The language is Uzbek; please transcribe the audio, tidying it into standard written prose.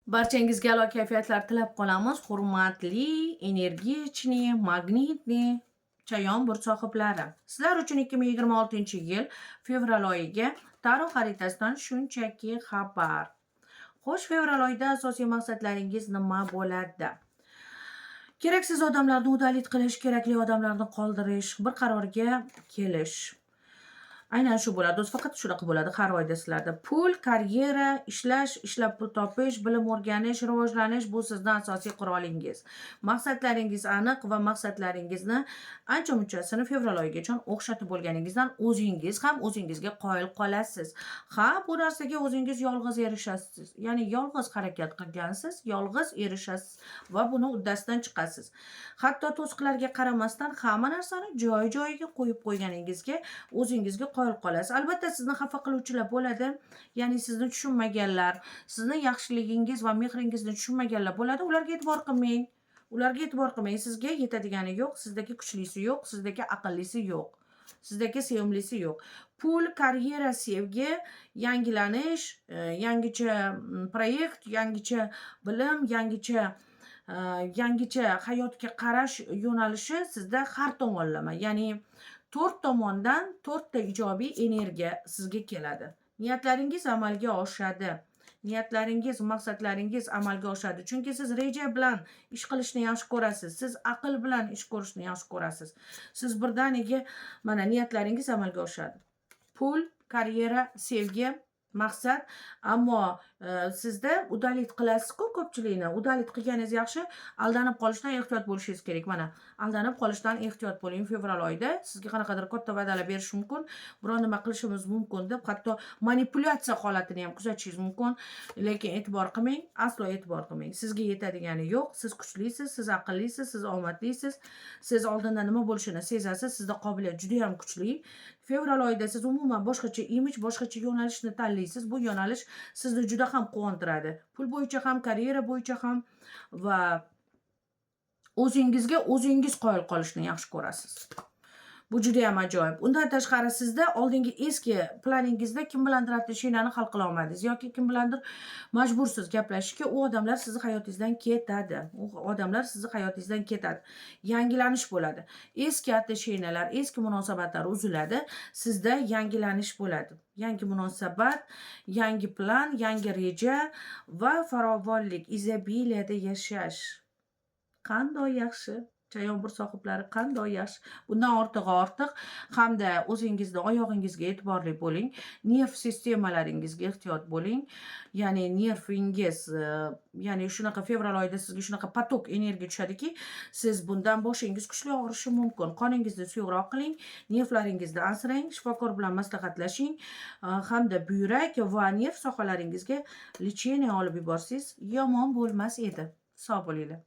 Barchangizga a'lo kayfiyatlar tilab qolamiz. Hurmatli energichni, magnitni chayon burt sohiblari. Sizlar uchun 2026-yil fevral oyiga tarot xaritasidan shunchaki xabar. Xo'sh, fevral oyida asosiy maqsadlaringiz nima bo'ladi? Keraksiz odamlarni uddalit qilish, kerakli odamlarni qoldirish, bir qarorga kelish. Aynan shu bo'ladi. O'zi faqat shunaqa bo'ladi har oyda sizlarda. Pul, karyera, ishlash, ishlab pul topish, bilim o'rganish, rivojlanish bu sizning asosiy qurolingiz. Maqsadlaringiz aniq va maqsadlaringizni ancha-munchasini fevral oyigacha o'xshatib bo'lganingizdan o'zingiz ham o'zingizga qoyil qolasiz. Ha, bu narsaga o'zingiz yolg'iz erishasiz. Ya'ni yolg'iz harakat qilgansiz, yolg'iz erishasiz va buni uddasidan chiqasiz. Hatto to'siqlarga qaramasdan hamma narsani joy-joyiga qo'yib qo'yganingizga o'zingizga qoyil qolasiz. Albatta sizni xafa qiluvchilar bo'ladi. Ya'ni sizni tushunmaganlar, sizni yaxshiligingiz va mehringizni tushunmaganlar bo'ladi. Ularga e'tibor qilmang. Ularga e'tibor qilmang. Sizga yetadigani yo'q, sizdagi kuchlisi yo'q, sizdagi aqllisi yo'q. Sizdagi sevimlisi yo'q. Pul, karyera, sevgi, yangilanish, yangicha proyekt, yangicha bilim, yangicha hayotga qarash yo'nalishi sizda har tomonlama. Ya'ni 4 tomondan 4 ta ijobiy energiya sizga keladi. Niyatlaringiz amalga oshadi. Niyatlaringiz, maqsadlaringiz amalga oshadi. Chunki siz reja bilan ish qilishni yaxshi ko'rasiz. Siz aql bilan ish ko'rishni yaxshi ko'rasiz. Siz birdaniga mana niyatlaringiz amalga oshadi. Pul, karyera, sevgi, maqsad, ammo sizda uddalit qilasiz-ku ko'pchilikni. Uddalit qilganingiz yaxshi, aldanib qolishdan ehtiyot bo'lishingiz kerak. Mana, aldanib qolishdan ehtiyot bo'ling. Fevral oyida sizga qanaqadir katta va'dalar berishi mumkin, biron nima qilishimiz mumkin deb, hatto manipulyatsiya holatini ham kuzatishingiz mumkin. Lekin e'tibor qilmang, aslo e'tibor qilmang. Sizga yetadigani yo'q, siz kuchlisiz, siz aqllisiz, siz omadlisiz, siz oldindan nima bo'lishini sezasiz, sizda qobiliyat juda ham kuchli. Fevral oyida siz umuman boshqacha imij, boshqacha yo'nalishni tanlaysiz. Bu yo'nalish sizni juda ham quvontiradi. Pul bo'yicha ham, karyera bo'yicha ham va o'zingizga o'zingiz qoyil qolishni yaxshi ko'rasiz. Bu juda ham ajoyib. Undan tashqari sizda oldingi eski planingizda kim bilandir отношениyani hal qila olmadingiz yoki kim bilandir majbursiz gaplashishga, u odamlar sizni hayotingizdan ketadi. U odamlar sizni hayotingizdan ketadi. Yangilanish bo'ladi. Eski отношениyalar, eski munosabatlar uziladi. Sizda yangilanish bo'ladi. Yangi munosabat, yangi plan, yangi reja va farovonlik, izobiliyada yashash. Qanday yaxshi! Chayon burt sohiblari, qanday yaxshi! Bundan ortig'i ortiq hamda o'zingizning oyog'ingizga e'tiborli bo'ling. Nerv sistemalaringizga ehtiyot bo'ling. Ya'ni nervingiz, ya'ni shunaqa fevral oyida sizga shunaqa potok energiya tushadiki, siz bundan boshingiz kuchli og'rishi mumkin. Qoningizni suyuqroq qiling, nervlaringizni asrang, shifokor bilan maslahatlashing, hamda buyrak va nerv sohalaringizga lecheniya olib yuborsangiz yomon bo'lmas edi. Sog' bo'linglar.